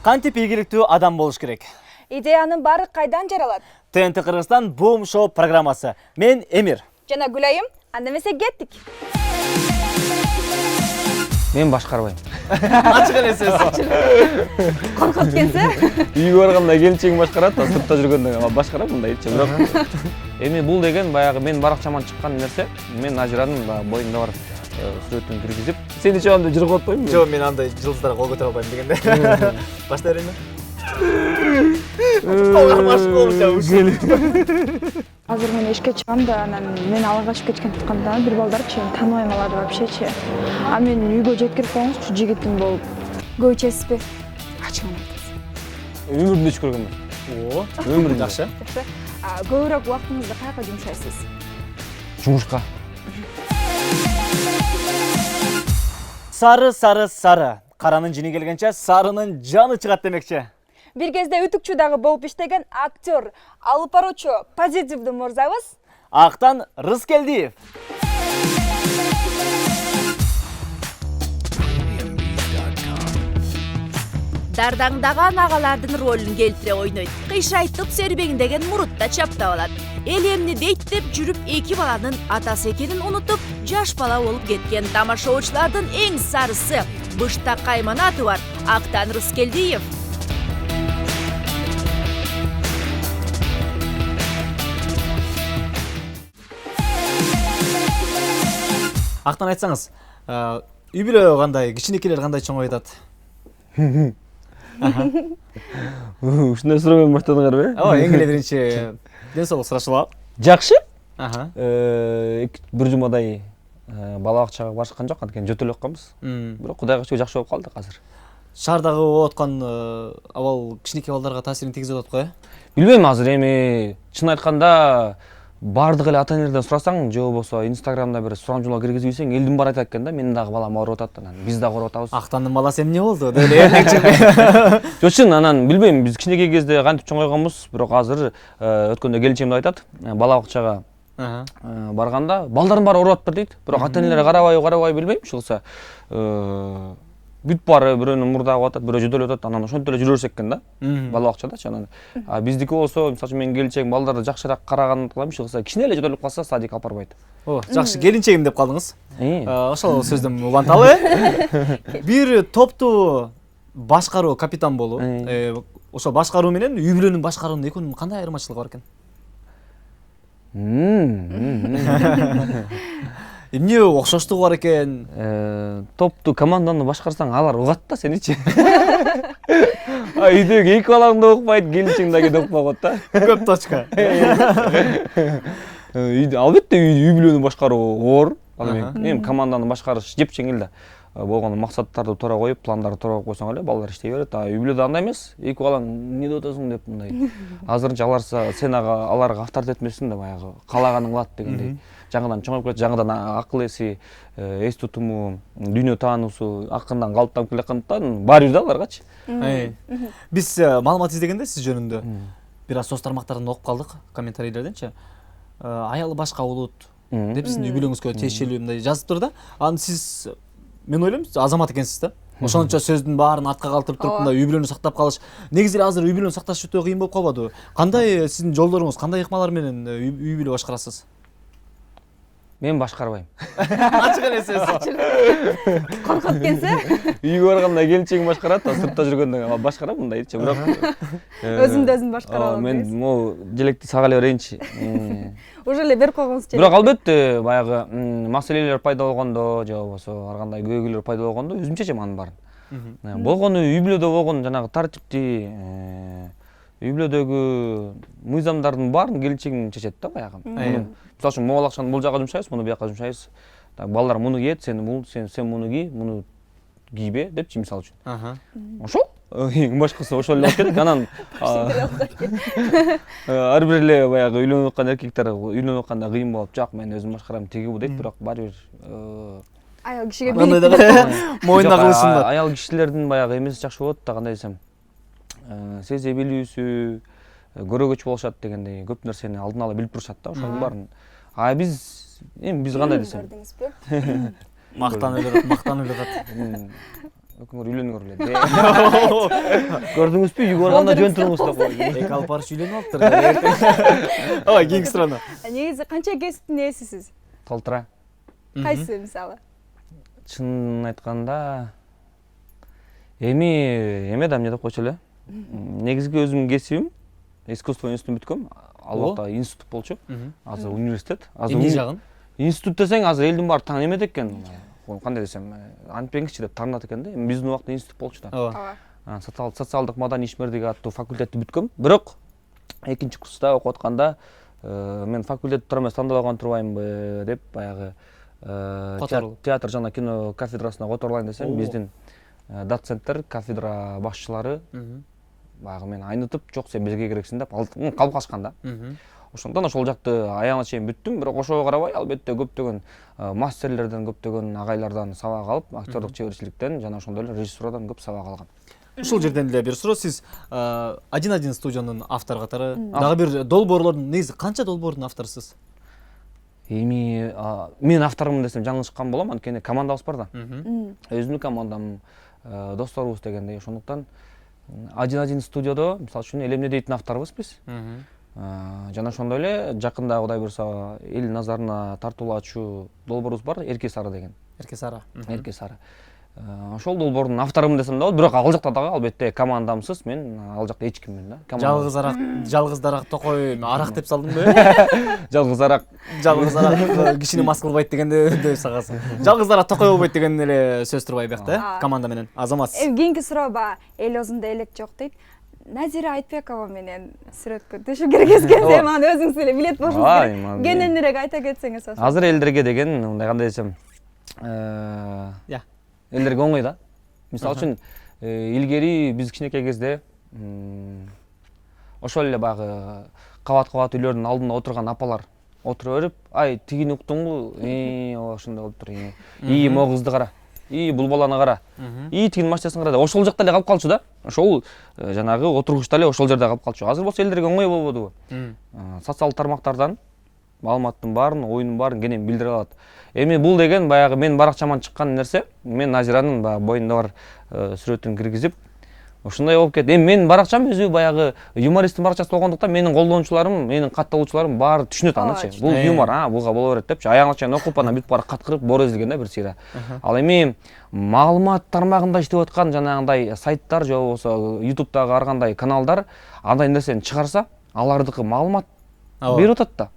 Кантип ийгиликтүү адам болуш керек? Идеянын бары кайдан жаралат? ТНТ Кыргызстан Boom Show программасы. Мен Эмир. Жана Гүлайым, анда эмесе кеттик. Мен башкарбайм. Ачык эле сөз. Коркот келсе? Үйгө барганда келинчегим башкарат, сыртта жүргөндө башкарам мындайчы. Бирок эми бул деген баягы мен баракчаман чыккан нерсе. Мен Назиранын боюнда бар сүрөтүн киргизип, сени чоғанда жүрүп атпайм. Жо, мен андай жылдыздарға кол көтөрө албайм дегенде. Башта берейин. Азыр мен ишке чыгам да, анан мен ала качып кеткен тутканда бир балдарчы тааныбайм аларды вообще. А мен үйгө жеткирип коюңузчу, жигитим болуп. Көп ичесизби? Ачыгын айтыңыз. Өмүрүмдө ич көргөнмүн. О, Өмүрүмдө. жакшы. Жакшы. Көбүрөөк убактыңызды каяка жумшайсыз? Жумушка. Сары, сары, сары. Каранын жини келгенче сарынын жаны чыгат демекчи. Бир кезде үтүкчү дагы болуп иштеген актер, алып баруучу позитивдүү мырзабыз. Актан Рыскелдиев. Дардаңдаган агалардын ролун келтире ойнойт. Кыйшайтып сербеңдеген Мурутта чаптап алат. Эл эмне дейт деп жүрүп эки баланын атасы экенин унутуп, жаш бала болуп кеткен тамашоочулардын эң сарысы Бышта Кайманаты бар Актан Рыскелдиев. Актан айтсаңыз, үй бүлө кандай, кичинекейлер кандай чоң айтат? Ушундай суроо менен баштадыңарбы? Ооба, эң эле биринчи ден соолук сурашылабы? Жакшы. Аха. Бир жумадай бала бакчага барышкан жок, анткени жөтөлүп калганбыз. Бирок Кудайга шүгүр жакшы болуп калдык азыр. Шаардагы болуп аткан абал кичинекей балдарга таасирин тийгизип атат го, Билбейм азыр эми чын айтканда бардык эле ата-энелерден сурасаң, же болбосо Инстаграмда бир сурамжылоо киргизип ийсең, элдин баары айтат экен да, менин дагы балам ооруп атат, анан биз дагы ооруп атабыз. Актандын баласы эмне болду? Деп эле эртекчи. Жок, чын, анан билбейм, биз кичинекей кезде кантип чоңойгонбуз, бирок азыр өткөндө келинчегим да айтат, бала бакчага барганда балдардын баары ооруп атыптыр дейт. Бирок ата-энелер карабай билбейм, ушулса бүт баары бирөөнүн мурдагы атат, бирөө жөтөлүп атат, анан ошентип эле жүрө берсек экен да. Бала бакчадачы анан. Биздики болсо, мисалы үчүн менин келинчегим балдарды жакшыраак караган кылам, ушулса кичине эле жөтөлүп калса садик алып барбайт. О, жакшы, келинчегим деп калдыңыз. Ошол сөздөн уланталы. Бир топту башкаруу, капитан болуу, ошо башкаруу менен үй бүлөнүн башкаруунун экөөнүн кандай айырмачылыгы бар экен? Эмне окшоштугу бар экен? Топту, команданы башкарсаң, алар угат да сеничи. Үйдөгү эки балаң да укпайт, келинчең да кетип укпагат да. Көп точка. Албетте үй бүлөнү башкаруу оор. Эми команданы башкарыш жеп жеңил да. Болгону максаттарды туура коюп, пландарды туура койсоң эле балдар иштей берет. Үй бүлөдө андай эмес. Эки балаң эмне деп атасың деп мындай. Азырынча аларса сен аларга авторитет эмессиң да, баягы каалаганын кылат дегендей. Жаңыдан чоңоюп келет, жаңыдан акыл эси, эс тутуму, дүйнө таануусу акырындан калыптанып келаткандыктан баары бир да аларгачы. Биз маалымат издегенде сиз жөнүндө бир аз соц тармактардан окуп калдык, комментарийлерденчи. Аялы башка болот деп сиздин үй бүлөңүзгө тиешелүү мындай жазыптыр да. Аны сиз, мен ойлойм, азамат экенсиз да. Ошончо сөздүн баарын артка калтырып туруп мындай үй бүлөнү сактап калыш. Негизи эле азыр үй бүлөнү сакташ өтө кыйын болуп калбадыбы? Кандай сиздин жолдоруңуз, кандай ыкмалар менен үй бүлө башкарасыз? Мен башкарбайм. Ачык эле сөз. Коркот келсе? Үйгө барганда келинчегим башкарат, сыртта жүргөндө башкарам мындайчы. Бирок Өзүмдү өзүм башкара алам. Мен могу желекти сага эле берейинчи. Уже эле берип койгоңуз керек. Бирок албетте баягы маселелер пайда болгондо, же болбосо ар кандай көйгөйлөр пайда болгондо өзүм чечем анын баарын. Болгону үй бүлөдө болгон жанагы тартипти, үй бүлөдөгү мыйзамдардын баарын келинчегим чечет да баягы. Мисалы үчүн могул акчаны бул жака жумшайбыз, муну бияка жумшайбыз. Балдар муну кийет, сен муну ки, муну кийбе депчи мисалы үчүн. Ошол эң башкысы ошол эле болуп кетет. Анан ар бир эле баягы үйлөнүп аткан эркектер үйлөнүп атканда кыйын болуп, жок, мен өзүм башкарам, тиги бу дейт, бирок баары бир аял кишиге билип моюнда кылышындар. Аял кишилердин баягы эмеси жакшы болот да, кандай десем, сезе билүүсү, көрөгөч болушат дегендей көп нерсени алдын ала билип турушат да, ошонун баарын. Биз кандай десем, Мактанып эле атат. экөөңөр үйлөнгөр эле. Көрдүңүзбү? Үйгө барганда жөн туруңуз деп коюп. Эки алып барыш үйлөнүп алыптыр. Ой, кийинки суроону. Негизи канча кесиптин ээсисиз? Толтура. Кайсы мисалы? Чынын айтканда эме да эмне деп койчу эле. Негизги өзүмдүн кесибим искусство институтун бүткөм. Ал убакта институт болчу. Азыр университет. Эмне жагын? Институт десең азыр элдин баары таң эмет экен. Кандай десем, антпеңичи деп таарынат экен да. Биздин убакта институт болчу да. Ооба. Социалдык маданий ишмердиги аттуу факультетти бүткөм. Бирок экинчи курста окуп атканда мен факультетти тура эмес тандабаган турбаймынбы деп баягы театр жана кино кафедрасына которулайын десем, биздин доценттер, кафедра башчылары баягы мени айнытып, жок сен бизге керексиң деп калып калышкан да. Ошондон ошол жакты аягына чейин бүттүм, бирок ошого карабай албетте көптөгөн мастерлерден, көптөгөн агайлардан сабак алып, актерлык чеберчиликтен жана ошондой эле режиссурадан көп сабак алгам. Ушул жерден эле бир суроо, сиз 1-1 студиянын автору катары дагы бир долбоорлордун, негизи канча долбоордун авторусуз? Эми мен автормун десем жаңылышкан болом, анткени командабыз бар да. Өзүмдүн командам, досторубуз дегендей, ошондуктан 1-1 студиодо, мисалы үчүн элемне дейтин авторбуз биз. Жана ошондой эле жакында Кудай буйрса эл назарына тартуулачу долбоорубуз бар, Эрке Сары деген. Эрке Сары. Эрке Сары. Ошол долбоордун авторумун десем да болот, бирок ал жакта дагы албетте командамсыз, мен ал жакта эч киммин да. Жалгыз дарак токой арак деп салдыңбы? Жалгыз арак кишини мас кылбайт дегенде өйдөй сагасың. Жалгыз дарак токой болбойт деген эле сөз турбайбы биякта, команда менен. Азамат. Кийинки суроо ба, эл озунда элек жок дейт. Назира Айтбекова менен сүрөткө түшүп киргизген, сен аны өзүңүз эле билет болушуңуз керек. Кененирээк айта кетсеңиз. Азыр элдерге деген мындай кандай десем, элдерге оңой да. Мисалы үчүн илгери биз кичинекей кезде ошол эле баягы кабат үйлөрдүн алдында отурган апалар отура берип, ай тигини уктуңбу? Ошондой болуп тур. Могу кызды кара. Бул баланы кара. Тигин машинасына кара деп. Ошол жакта эле калып калчу да. Ошол жанагы отургучта эле ошол жерде калып калчу. Азыр болсо элдерге оңой болбодубу? Социалдык тармактардан маалыматтын баарын, оюнун баарын кенен билдире алат. Эми бул деген баягы мен баракчаман чыккан нерсе, мен Назиранын боюнда бар сүрөтүн киргизип, ошондой болуп кетти. Эми менин баракчам өзү баягы юмористтин баракчасы болгондуктан менин колдонуучуларым, менин катталуучуларым баары түшүнөт анычы. Бул юмор, буга боло берет депчи. Аягына чейин окуп, анан бүт баары каткырып, боор эзилген да бир сыйра. Ал эми маалымат тармагында иштеп аткан жанагындай сайттар же болбосо YouTube'дагы ар кандай каналдар андай нерсени чыгарса, алардыкы маалымат берип атат да.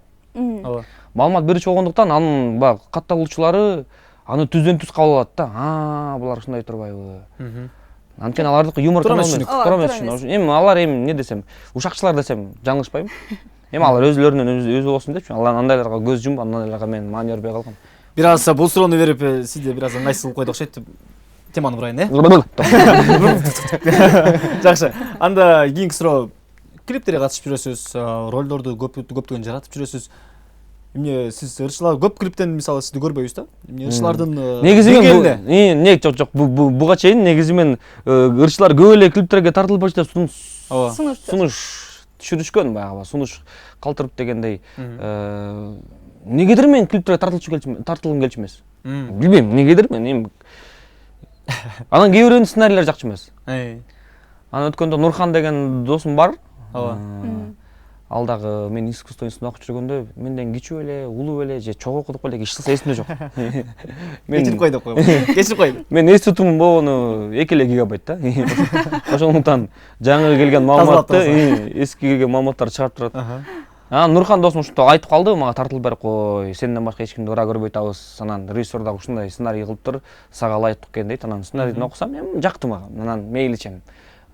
Маалымат берүүчү болгондуктан анын баягы катталуучулары аны түздөн түз кабыл алат да. Булар ушундай турбайбы? Анткени алардыкы юмор туура эмес. Эми алар эмне десем, ушакчылар десем жаңылышпайбы? Эми алар өзүлөрүнөн өзү болсун депчи. Алар андайларга көз жумуп, андайларга мен маани бербей калгам. Бир аз бул суроону берип, сизде бир аз ыңгайсыз болуп койду окшойт деп теманы бурайын, Жакшы. Анда кийинки суроо, клиптерге катышып жүрөсүз, ролдорду көптөгөн жаратып жүрөсүз. Эмне сиз ырчылар көп клиптен мисалы сизди көрбөйбүз да? Эмне ырчылардын негизи мен жок буга чейин негизи мен ырчылар көп эле клиптерге тартылып барчу деп сунуш түшүрүшкөн баягы, сунуш калтырып дегендей. Негедир мен клиптерге тартылгым келчү эмес. Билбейм, негедир мен анан кээ бирөөнүн сценарийлери жакчу эмес. Анан өткөндө Нурхан деген досум бар. Ал дагы мен искусство институтунда окуп жүргөндө менден кичүү эле, улуу эле же чогуу окудук эле иш кылса эсимде жок. Кечирип кой деп коем. Кечирип кой. Мен институтум болгону 2 эле гигабайт да. Ошондуктан жаңы келген маалыматты, эски келген маалыматтарды чыгарып турат. Нурхан досум ушунтип айтып калды, мага тартылып берип кой, сенден башка эч кимди ара көрбөй атабыз. Анан режиссер дагы ушундай сценарий кылыптыр, сага ылайыктуу экен дейт. Анан сценарийди окусам, эми жакты мага. Анан мейличем.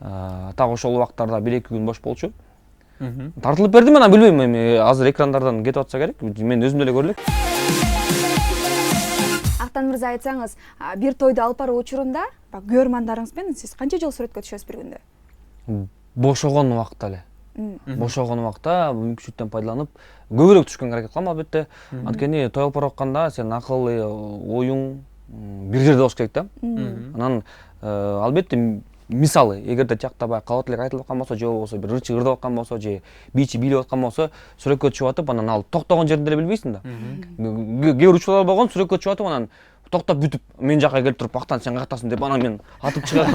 Так ошол убактарда 1-2 күн бош болчу. Тартылып бердим, анан билбейм, эми азыр экрандардан кетип атса керек. Мен өзүм деле көрө элек. Актан мырза, айтсаңыз, бир тойду алып баруу учурунда, көрөрмандарыңыз менен сиз канча жол сүрөткө түшөсүз бир күндө? Бошогон убакта эле. Бошогон убакта мүмкүнчүлүктөн пайдаланып, көбүрөөк түшкөнгө аракет кылам албетте. Анткени той алып барып атканда сен акылы, оюң бир жерде болуш керек да. Анан албетте мисалы, эгерде тиякта баягы калбат элек айтылып аткан болсо, же болбосо бир ырчы ырдап аткан болсо, же бичи бийлеп аткан болсо, сүрөккө түшүп атып, анан ал токтогон жеринде эле билбейсиң да. Кээ бир учурлар болгон, сүрөккө түшүп атып, анан токтоп бүтүп мен жака келип туруп актан сен каяктасың деп анан мен атып чыга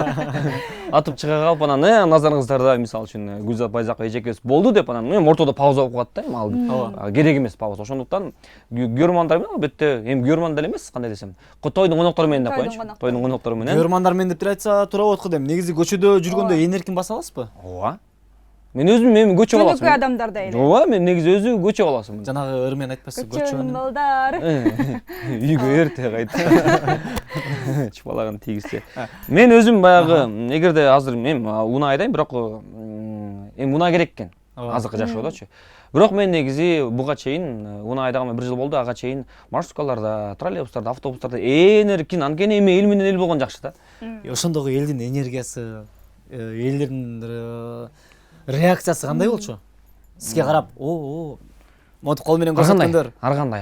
калып анан назарыңыздарда мисалы үчүн Гүлзат Байзакова эжекебиз болду деп анан эми ортодо пауза болуп калат да эми ал керек эмес пауза. Ошондуктан көрөрмандар менен албетте эми көрөрман деле эмес, кандай десем, тойдун коноктору менен деп коеюнчу. Тойдун коноктору менен. Көрөрмандар менен деп деле айтса туура болот го дейм. Негизи көчөдө жүргөндө ээн эркин баса аласызбы? Ооба. Мен өзүм эми көчөп аласың. Жөнөкөй адамдар да эле. Ооба, мен негизи өзү көчөп аласың. Жанагы ырмен айтпасы Көчөнүн көчөнүн. балдар. Үйгө эрте кайт. Чыпалаган тийгизчи. Мен өзүм баягы эгерде азыр мен унаа айдайм, бирок эми унаа керек экен. Азыркы жашоодочу. Бирок мен негизи буга чейин унаа айдаган 1 жыл болду, ага чейин маршруткаларда, троллейбустарда, автобустарда ээн эркин, анткени эми эл менен эл болгон жакшы да. Ошондогу элдин энергиясы, элдердин реакциясы кандай болчу? Сизге карап, монтип кол менен көрсөткөндөр. Ар кандай.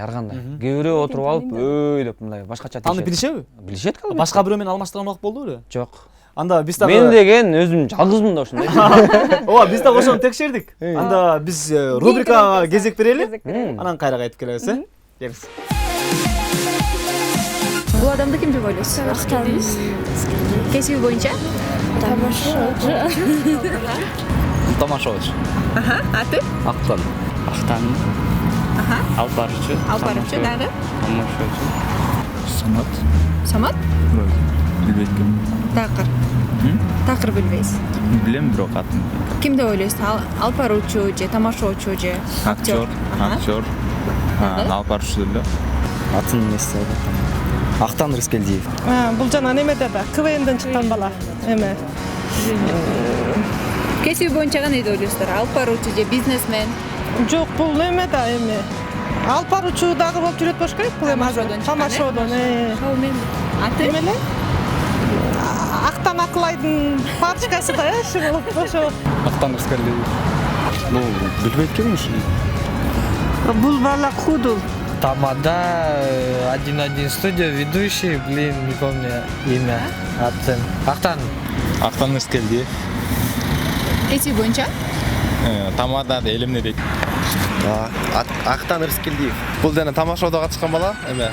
Кээ бирөө отуруп алып, өй деп мындай башкача тийишет. Аны билишеби? Билишет албетте. Башка бирөө менен алмаштырган убак болду беле? Жок. Анда биз дагы Мен деген өзүм жалгызмын да ошондой. Ооба, биз дагы ошону текшердик. Анда биз рубрикага кезек берели. Анан кайра кайтып келебиз, Келиңиз. Бул адамды ким деп ойлойсуз? Актан. Кесиби боюнча? Тамашачы. Аты? Актан. Алып баруучу. Дагы? Тамашачы. Самат. Самат? Билбейт ким. Такыр билбейсиз. Билем бирок атын. Ким деп ойлойсуз? Алып баруучу же тамашачы же Актер. Алып баруучу деле. Атын эстеп атам. Актан Рыскелдиев. Бул жана немеде да КВНден чыккан бала. Эме. Кесиби боюнча кандай деп ойлойсуздар? Алып баруучу же бизнесмен? Жок, бул неме да эми. Алып баруучу дагы болуп жүрөт болуш керек. Бул эми тамашодон. Шоумен. Аты? Эмеле? Актан Акылайдын парчкасы да, ошо. Актан Рыскелдиев. Бул билбейт ким ушул? Бул бала Худул. Тамада 1-1 студия ведущий, не помню имя. Актан Рыскелдиев. Кесиби боюнча? Тамада элимне дейт. Актан Рыскелдиев. Бул жана тамашада катышкан бала эме.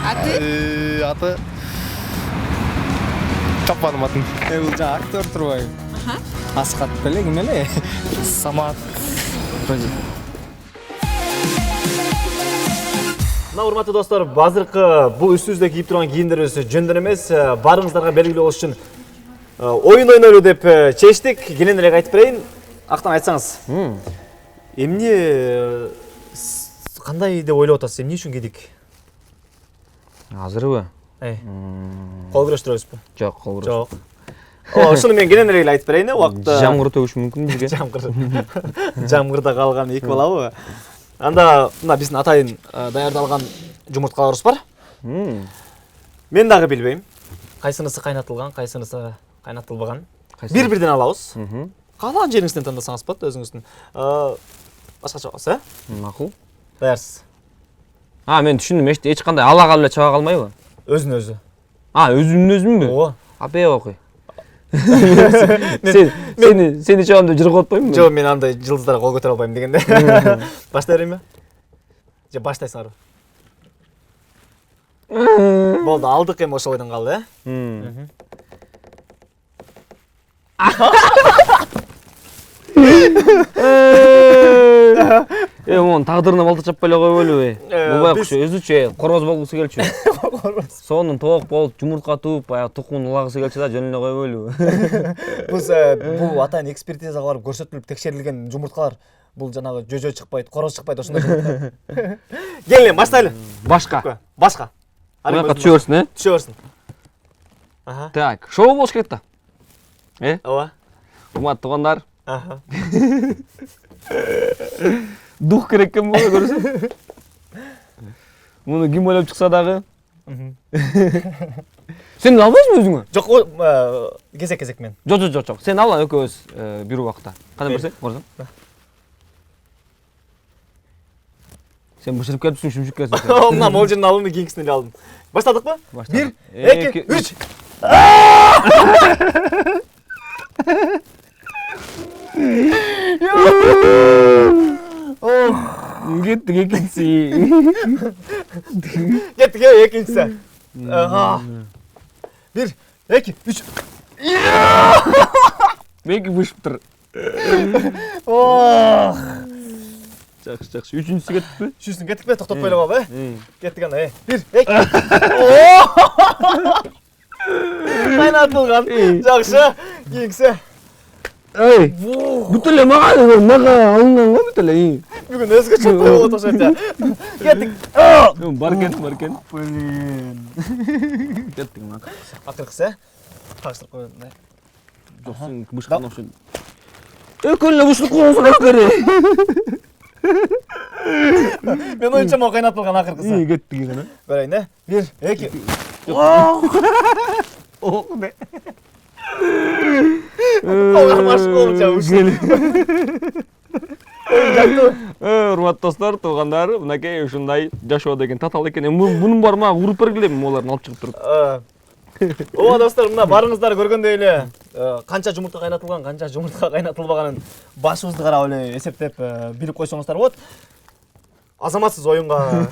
Аты? Таппадым атын. Бул жана актер турбайбы? Аскат беле ким эле? Самат. Мына урматтуу достор, азыркы бул үстүбүздө кийип турган кийимдерибиз жөндөн эмес, барыңыздарга белгилүү болуш үчүн оюн ойнойлу деп чечтик. Келен эле айтып берейин. Актан айтсаңыз. Эмне кандай деп ойлоп атасыз? Эмне үчүн кийдик? Азырбы? Кол күрөштүрөбүзбү? Жок, кол күрөш. Жок. Ошону мен келен эле айтып берейин, убакытта. Жамгыр төгүш мүмкүн бизге. Жамгырда калган эки балабы? Анда мына биздин атайын даярдалган жумурткаларыбыз бар. Мен дагы билбейм. Кайсынысы кайнатылган, кайсынысы кайнатылбаган. Бир-бирден алабыз. Каалаган жериңизден тандасаңыз болот өзүңүздүн. Башкача болсо, Макул. даярсыз. Мен түшүндүм, эч кандай алага эле чаба калмайбы? Өзүн өзү. Өзүмбү? Ооба. Апе окуй. Сени чабам деп жыргап атпаймынбы? Жок, мен андай жылдыздарга кол көтөрө албайм дегенде. Баштай берейинби? Же баштайсыңарбы? Болду, алдык эми ошол бойдон калды, Монун тагдырына балта чаппай эле койбойлубу? Бул байкуш өзүчө короз болгусу келчү. Сонун тоок болуп, жумуртка тууп, баягы тукумун улагысы келчү да, жөн эле койбойлубу? Бул атайын экспертизага барып көрсөтүлүп текшерилген жумурткалар. Бул жанагы жөжө чыкпайт, короз чыкпайт ошондой жумуртка. Келин, баштайлы. Башка. Башка. Аяка түшө берсин, Түшө берсин. Так, шоу болуш керек да. Ооба. Урматтуу туугандар. Дух керек экен буга көрсө. Муну ким ойлоп чыкса дагы. Сен албайсыңбы өзүңө? Жок, кезек мен. Жок. Сен ал экөөбүз бир убакта. Кандай берсең, мырза? Сен бышырып келипсиң, шүмшүк келсиң. Мына молжонун алымды кийинкисин эле алдым. Баштадыкпы? 1, 2, 3. Кеттик экинчиси. Кеттик экинчиси. 1 2 3 Меники бышыптыр. Ох. Жакшы. Үчүнчүсү кеттикпи? Үшүнчүсүн кеттикпи? Токтоп коелу калбы? Кеттик анда. 1 2 Кайнатылган. Жакшы. Кийинкиси. Эй. Бүт эле мага алынган го бүт эле. Бүгүн өзгөчө болот ошо жерде. Кеттик. Баркен. Блин. Кеттик мага. Акыркысы. Таштырып коелу. Жок, сен бышкан окшойт. Экөөлө бышкып койсоң акыры. Мен оюнча могу кайнатылган акыркысы. Кеттик эне. Көрөйүн, 1 2 Ох, не. Урматтуу достор, туугандар, мынакей ушундай жашоо деген татаал экен. Мунун бар мага уруп бергиле, оларды алып чыгып туруп. Ооба достор, мына барыңыздар көргөндөй эле канча жумурта кайнатылган, канча жумурта кайнатылбаганын башыбызды карап эле эсептеп билип койсоңуздар болот. Азаматсыз оюнга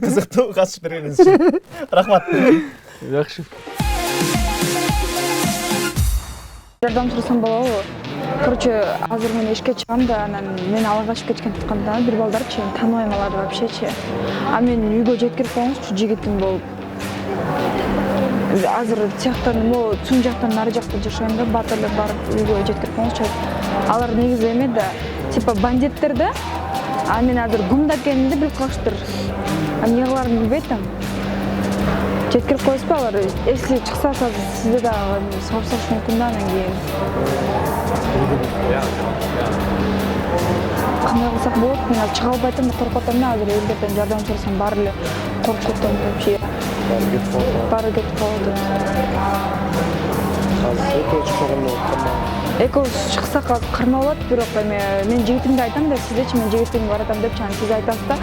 кызыктуу катышып бергениңиз үчүн рахмат. Жакшы. Жардам сурасам болобу? Короче, азыр мен эшикке чыгам да, анан мени ала качып кеткен тутканда бир балдарчы, тааныбайм аларды вообще. А мен үйгө жеткирип коюңузчу, жигитим болуп. Азыр цехтан, могу Цун жактан нары жакта жашайм да, бат эле барып үйгө жеткирип коюңузчу. Алар негизи эме да, типа бандиттер да. А мен азыр кумда экенимди билип калыштыр. А эмне кыларын билбей атам. Жеткирип коесузбу алар? Если чыкса, сизде да сабсаш мүмкүн да анан кийин. Кандай кылсак болот? Мен азыр чыга албай атам, коркуп атам да, азыр элдерден жардам сурасам баары эле коркуп атам вообще. Баары кетип калат. Азыр экөө чыкпаганда Экөөбүз чыксак кырма болот, бирок мен жигитимге айтам да, сиздечи мен жигитимге баратам деп, чаны сиз айтасыз да,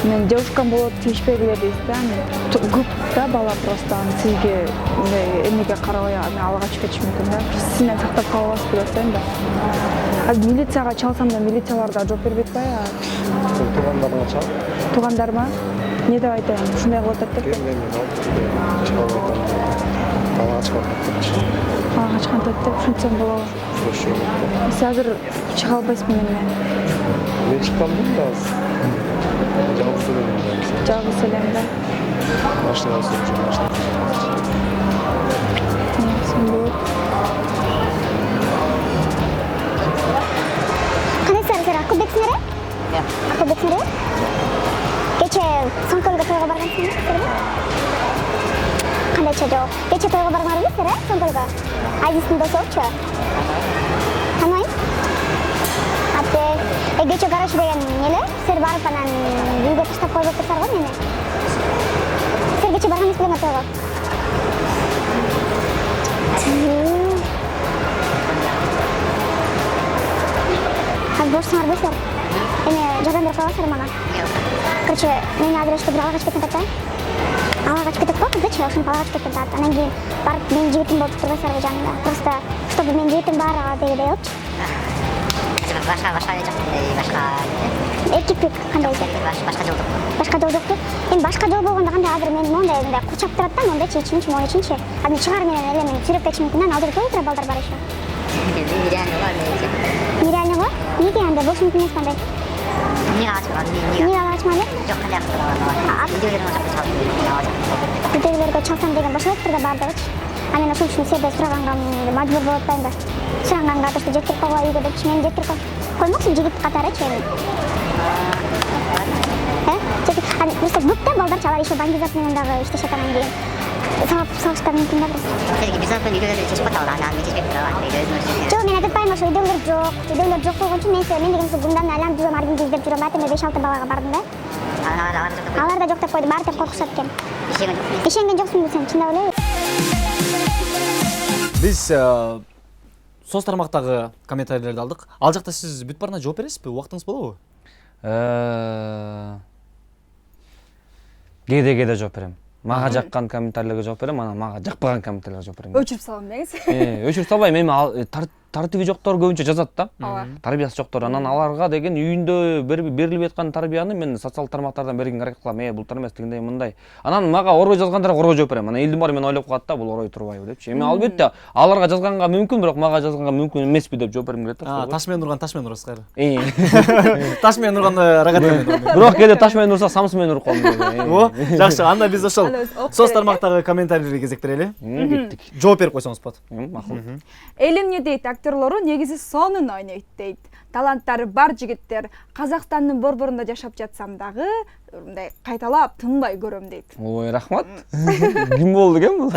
мен девушкам болот, тийишпегиле дейсиз да. Көп да бала просто сизге эмнеге карабай ала качып кетиши мүмкүн да. Сиз менен сактап кала аласыз деп атпайм да. Азыр милицияга чалсам да, милициялар да жооп бербейт атпайбы? туугандарыңа чал. Туугандарыма эмне деп айтайын? Ушундай кылып атат деп. Ала Качкан деп ушинтсем болобу? Сиз азыр чыга албайсызбы менен? Мен чыккам да азыр. Жалгыз элем да. Машинага сүрүп машина. Кандайсыздар, Акылбексиңер? Акылбексиңер? Кече Сомкөлгө тойго баргансыңар? Кандайча жок? Кече тойго барган эмессиңер, Сомкөлгө? Айдистин досу-чу? Таныбайм? Атты кече гараж деген эле, сиз барып анан үйгө таштап коюп атасыздар го мени. Сиз кече барган эмеспи тойго? Азыр бошсуңар дейсиздер. Эми жардам берип коесуздар мага? Короче, мен азыр эшикке бир ала качып кеткен атат. Ала качып кетет го, кыздычы, ошентип ала качып кеткен атат. Анан кийин барып менин жигитим болуп турбайсыздарбы жанымда? Просто чтобы менин жигитим бар дегендей болчу. Башка эркектик кандай? Башка жол жок. Башка жол жокпу? Эми башка жол болгондо кандай азыр мени мондай кучап турат да, мондайчы ичинчи, мону ичинчи. Азыр чыгар менен эле мени сүйрөп кетиши мүмкүн да, алдыр көп балдар бар еще. Нереально го? Неге андай болушу мүмкүн эмес кандай? Эмне ачмады? Жок, кандай үйдөгүлөргө чалсам деген башалайттыр да баардыгычы. Анан ошол үчүн сизден сураганга мажбур болуп атпаймбы? Сураганга просто жеткирип койгула үйгө депчи, мени жеткирип коймоксуң жигит катарычы эми. Анан просто көп да балдарчы, алар еще бандит менен дагы иштешет анан кийин. Сабап салыштар мүмкүн да просто. Бир сааттан үйдөгүлөр чечип атабы, анан мен чечпей турам, жок, мен айтып атпаймынбы, ошо үйдөгүлөр жок. Үйдөгүлөр жок болгон үчүн мен деген гумдан айланып жүрөм, ар күнү издеп жүрөм. Эми 5-6 балага бардым да. Алар да жок деп койду, баары тең коркушат экен. Ишенген жоксуңбу сен, чындап элеби? Биз соц тармактагы комментарийлерди алдык. Ал жакта сиз бүт баарына жооп бересизби? Убактыңыз болобу? Кээде жооп берем. Мага жаккан комментарийлерге жооп берем, анан мага жакпаган комментарийлерге жооп берем. Өчүрүп салам негизи. Өчүрүп салбайм, эми тартиби жоктор көбүнчө жазат да. Ооба. Тарбиясы жоктор. Анан аларга деген үйүндө берилип аткан тарбияны мен социалдык тармактардан бергенге аракет кылам. Бул эмес дегендей мындай. Анан мага орой жазгандарга орой жооп берем. Анан элдин баары мен ойлоп калат да, бул орой турбайбы депчи. Эми албетте аларга жазганга мүмкүн, бирок мага жазганга мүмкүн эмеспи деп жооп бергим келет да. Таш менен урган таш менен урасыз кайра. Таш менен урганда рогатка менен урган. Бирок кээде таш менен урса самсы менен уруп калдым. О, жакшы. Анда биз ошол соц тармактагы комментарийлерди кезек берели. Кеттик. Жооп берип койсоңуз болот. Макул. Эл эмне дейт, актерлору негизи сонун ойнойт дейт. Таланттары бар жигиттер Казакстандын борборунда жашап жатсам дагы мындай кайталап тынбай көрөм дейт. Ой, рахмат. Ким болду экен бул?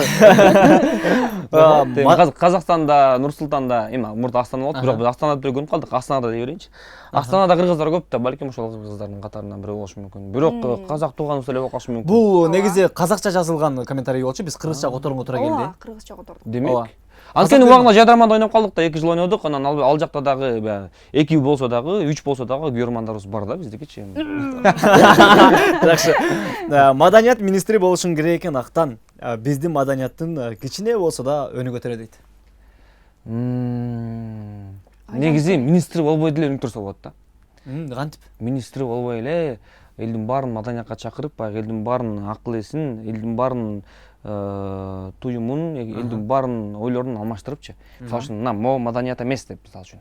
Казакстанда, Нур-Султанда, эми мурда Астана болот, бирок биз Астанада көрүнүп калдык. Астанада дей берейинчи. Астанада кыргыздар көп да, балким ошол кыргыздардын катарынан бири болушу мүмкүн. Бирок казак тууганыбыз эле болуп калышы мүмкүн. Бул негизи казакча жазылган комментарий болчу, биз кыргызча которууга туура келди. Ооба, кыргызча котордук. Демек. Анткени убагында жадырманда ойноп калдык да, 2 жыл ойнодук. Анан ал жакта дагы 2 болсо дагы, 3 болсо дагы көрөрмандарыбыз бар да биздикичи. Жакшы. Маданият министри болушуң керек экен актан. Биздин маданияттын кичине болсо да өнү көтөрө дейт. Негизи министр болбой деле өнүк турса болот да. Кантип? Министр болбой эле элдин баарын маданиятка чакырып, баягы элдин баарын акыл эсин, элдин баарын туюмун, элдин баарын ойлорун алмаштырыпчы. Мисалы үчүн, мына могу маданият эмес деп, мисалы үчүн.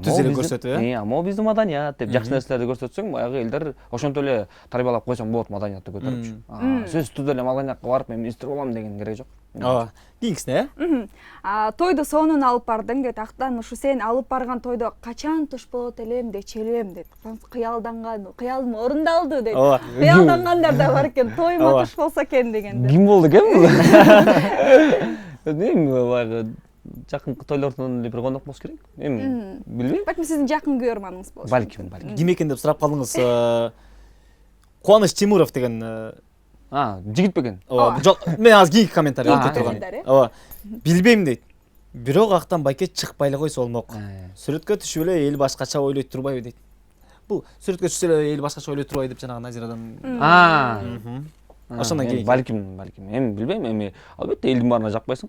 Түз эле көрсөтүп, могу биздин маданият деп жакшы нерселерди көрсөтсөң, баягы элдер ошонтип эле тарбиялап койсоң болот маданиятты көтөрүпчү. Сөзсүз эле маданиятка барып мен министр болом деген керек жок. Ооба. Кийинкисине, Тойду сонун алып бардың дейт. Актан ушу сен алып барган тойдо качан туш болот элем деп челем дейт. Кыялданган, кыялым орундалды дейт. Кыялдангандар да бар экен, тойма туш болсо экен дегенде. Ким болду экен бул? Эми баягы жакынкы тойлордон эле бир конок болуш керек. Эми билбейм. Балким сиздин жакын көрөрманыңыз болушу. Балким. ким экен деп сурап калдыңыз. Кубаныч Тимуров деген жигит бекен. Жок, мен азыр кийинки комментарий окуп турган. Ооба. Билбейм дейт. Бирок актан байке чыкпай эле койсо болмок. Сүрөткө түшүп эле эл башкача ойлойт турбайбы дейт. Бул сүрөткө түшсө эле эл башкача ойлойт турбайбы деп жанагы Назирадан. Ошондон кийин. Балким. Эми билбейм, эми албетте элдин баарына жакпайсың.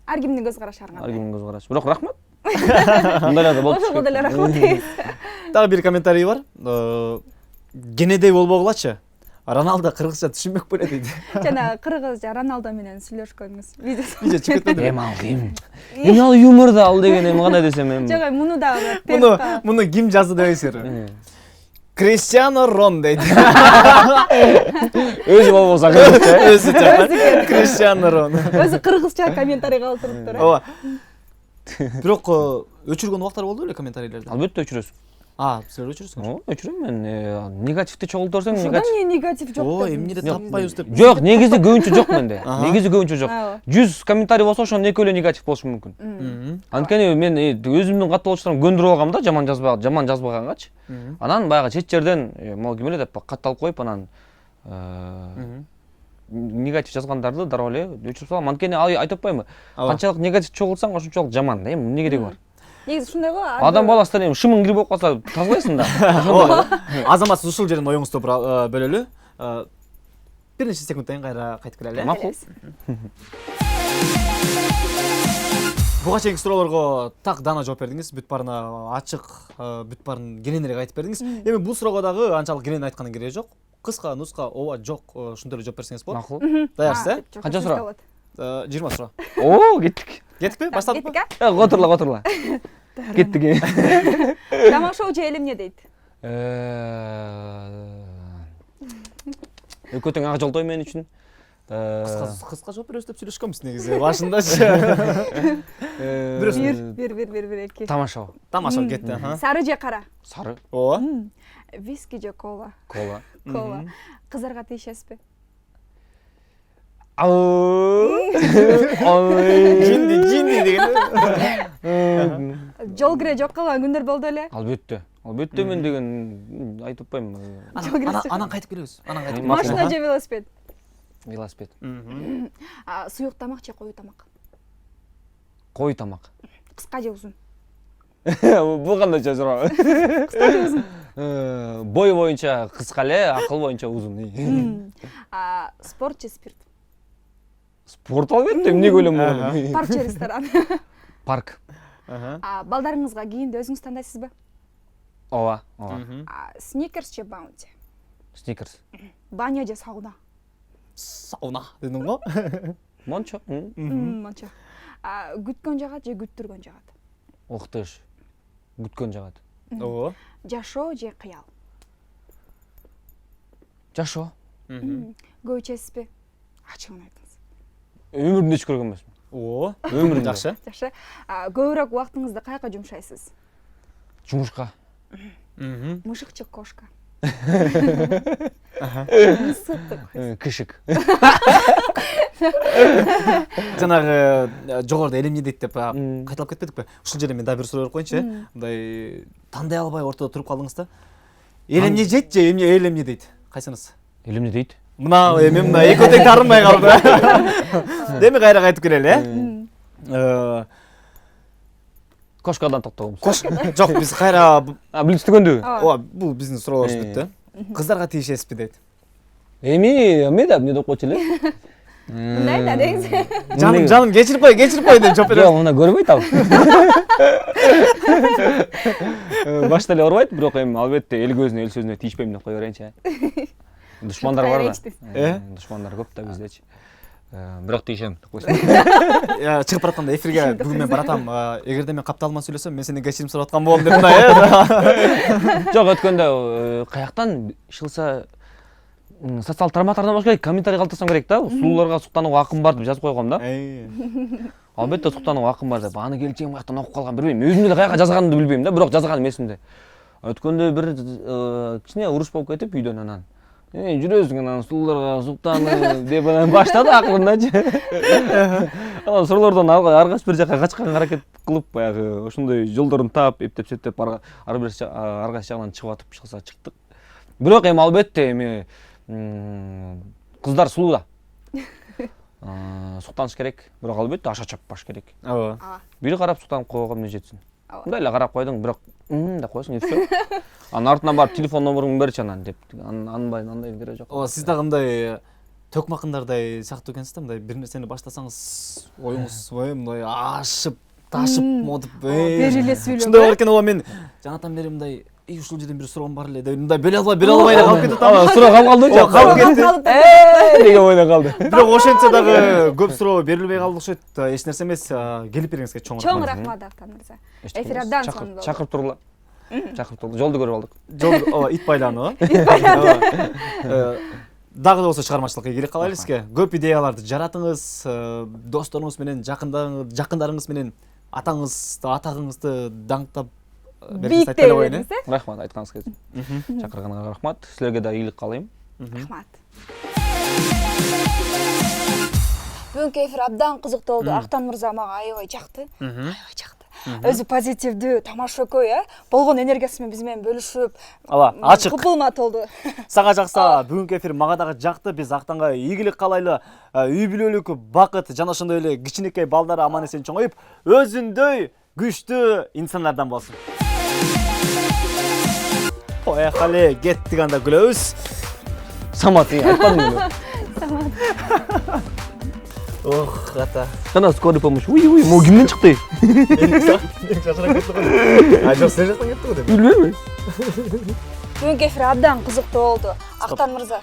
Ар кимдин көз карашы ар кандай. Ар кимдин көз карашы. Бирок рахмат. Мындай да болуп Ошого деле рахмат дейбиз. Дагы бир комментарий бар. Генедей болбогулачы. Роналдо кыргызча түшүнбөк беле дейт. Жана кыргызча Роналдо менен сүйлөшкөнүңүз. Видео чыгып кетти. Эми ал ким? Эми ал юмор да ал деген эми кандай десем эми. Жок, муну дагы Муну ким жазды дебейсиңер? Криштиано Рон дейт. Өзү болбосо кыргызча. Өзү жакат. Криштиано Рон. Өзү кыргызча комментарий калтырыптыр. Ооба. Бирок өчүргөн убактар болду беле комментарийлерди? Албетте өчүрөсүң. Силер өчүрөсүңөр? Өчүрөм мен. Негативди чогултурсаң, негатив. Эмне негатив жок? О, эмнеде таппайбыз деп. Жок, негизи көбүнчө жок менде. Негизи көбүнчө жок. 100 комментарий болсо ошонун экөөлө негатив болушу мүмкүн. Анткени мен өзүмдүн катталуучуларымды көндүрүп алгам да, жаман жазбагангачы. Анан баягы чет жерден могу ким эле деп катталып коюп, анан негатив жазгандарды дароо эле өчүрүп салам. Анткени айтып атпаймынбы? Канчалык негатив чогултсаң, ошончолук жаман да. Эмне кереги бар? Негизи ушундай го. Адам баласынан эми шымың кирип болуп калса, тазалайсың да. Азамат, ушул жерден оюңузду бөлөлү. Бир нече секундтан кайра кайтып келели. Макул. Буга чейинки суроолорго так дана жооп бердиңиз, бүт баарына ачык, бүт баарын кененирээк айтып бердиңиз. Эми бул суроого дагы анчалык кенен айткандын кереги жок. Кыска, нуска, ооба, жок, ушундай эле жооп берсеңиз болот. Макул. Даярсыз, Канча суроо? 20 суроо. О, кеттик. Кеттикпи? Баштадыкпы? Которла. Кеттик. Тамашоо же элемне дейт? Экөө тең ак жолтой мен үчүн. Кыска жооп беребиз деп сүйлөшкөнбүз негизи. Башындачы. Бир, эки. Тамашоо. Тамашоо кетти. Сары же кара? Сары. Ооба. Виски же кола? Кола. Кыздарга тийишесизби? Жинди деген. Жол кире жок калган күндөр болду эле? Албетте мен деген айтып атпаймынбы? Анан кайтып келебиз. Машина же велосипед? Велосипед. Суюк тамак же коюу тамак? Кой тамак. Кыска же узун? Бул кандайча суроо? Кыска же узун? Бой боюнча кыска эле, акыл боюнча узун. Спорт же спирт? Спорт албетте, эмне ойлонбогон? Пар же ресторан? Парк. Балдарыңызга кийимди өзүңүз тандайсызбы? Ооба. Сникерс же баунти? Сникерс. Баня же сауна? Сауна дедің го? Мончо. Мончо. Күткөн жагат же күттүргөн жагат? Октош. Күткөн жагат. Оо. Жашоо же кыял? Жашоо. Көп ичесизби? Ачыгын айтыңыз. Өмүрүмдө эч көргөн эмесмин. Оо. Өмүрүмдө. Жакшы. Жакшы. Көбүрөөк убактыңызды каяка жумшайсыз? Жумушка. Мышык же кошка? Кышык. Жанагы жогоруда элемне дейт деп кайталап кетпедикпи? Ушул жерде мен да бир суроо берип коеюнчу. Мындай тандай албай ортодо туруп калдыңыз да. Элемне жейт же элемне дейт? Кайсыныз? Элемне дейт. Мына эми мына экөө тең тарынбай калды. Деми кайра кайтып келели, Кошкадан токтогонбуз. Жок, биз кайра билиштигөндү. Ооба, бул биздин суроолорубуз бүттү. Кыздарга тийишесизби дейт. Эми да эмне деп койчу эле. Мындай да деңиз. Жаным кечирип кой деп жооп берет. Жок, мына көрбөйт ал. Башта эле урбайт, бирок эми албетте эл көзүнө, эл сөзүнө тийишпейм деп кое берейинчи. Душмандар бар да. Душмандар көп да биздечи. Бирок тийишем деп койсун. Чыгып баратканда эфирге бүгүн мен баратам. Эгерде мен капталман сөйлөсөм, мен сенден кечирим сурап аткан болом деп мындай. Жок, өткөндө каяктан ишылса социалдык тармактардан болуш керек, комментарий калтырсам керек да. Сулууларга суктанууга акым бар деп жазып койгом да. Албетте суктанууга акым бар деп. Аны келчегим каяктан окуп калган билбейм. Өзүм эле каяка жазганымды билбейм да, бирок жазганым эсимде. Өткөндө бир кичине уруш болуп кетип үйдөн анан жүрөсүң анан сулууларга суктаны деп баштады акырындачы. Анан сулуулардан аргасы бир жака качканга аракет кылып, баягы ошондой жолдорун таап, эптеп септеп ар бир аргасы жагынан чыгып атып чыкса чыктык. Бирок эми албетте эми кыздар сулуу да. Суктаныш керек, бирок албетте аша чаппаш керек. Ооба. Бири карап суктанып койгон эмне жетсин. Мындай эле карап койдуң, бирок деп койсуң и всё. Анын артынан барып телефон номеруңду берчи анан деп. Андай кереги жок. Ооба, сиз дагы мындай төкмакындардай сыяктуу экенсиз да, мындай бир нерсени баштасаңыз, оюңуз мындай ашып, ташып модуп, бери эле сүйлөп. Ушундай бар экен, ооба, мен жанатан бери мындай ушул жерден бир суроом бар эле деп мындай бере албай эле калып кетип атам. Суроо калды жок. Калып кетти. Деген ойдо калды. Бирок ошентсе дагы көп суроо берилбей калды окшойт. Эч нерсе эмес. Келип бериңизге чоң рахмат. Чоң рахмат Актан мырза. Эфир абдан сонун болду. Чакырып тургула. Чакырып тургула. Жолду көрүп алдык. Ооба, ит байлануу. Ит байлануу. Дагы да болсо чыгармачылыкка келип калайлы сизге. Көп идеяларды жаратыңыз, досторуңуз менен, жакындарыңыз менен атаңызды, атагыңызды даңктап бийиктей бериңиз. Рахмат, айтканыңыз келсин. Чакырганыңызга рахмат. Силерге да ийгилик каалайм. Рахмат. Бүгүнкү эфир абдан кызыктуу болду. Актан мырза мага аябай жакты. Аябай жакты. Өзү позитивдүү, тамаша экөө, болгон энергиясы менен биз менен бөлүшүп, ооба, ачык. Купулма толду. Сага жакса, бүгүнкү эфир мага дагы жакты. Биз Актанга ийгилик каалайлы. Үй бүлөлүк бакыт жана ошондой эле кичинекей балдары аман эсен чоңоюп, өзүндөй күчтүү инсандардан болсун. Поехали, кеттик анда күлөбүз. Самат, айтпадың эле. Самат. Ох, ата. Кана скорый помощь. Уй, могу кимден чыкты? Жок, сен жактан кетти го деп. Билбейм. Бүгүнкү эфир абдан кызыктуу болду. Актан мырза,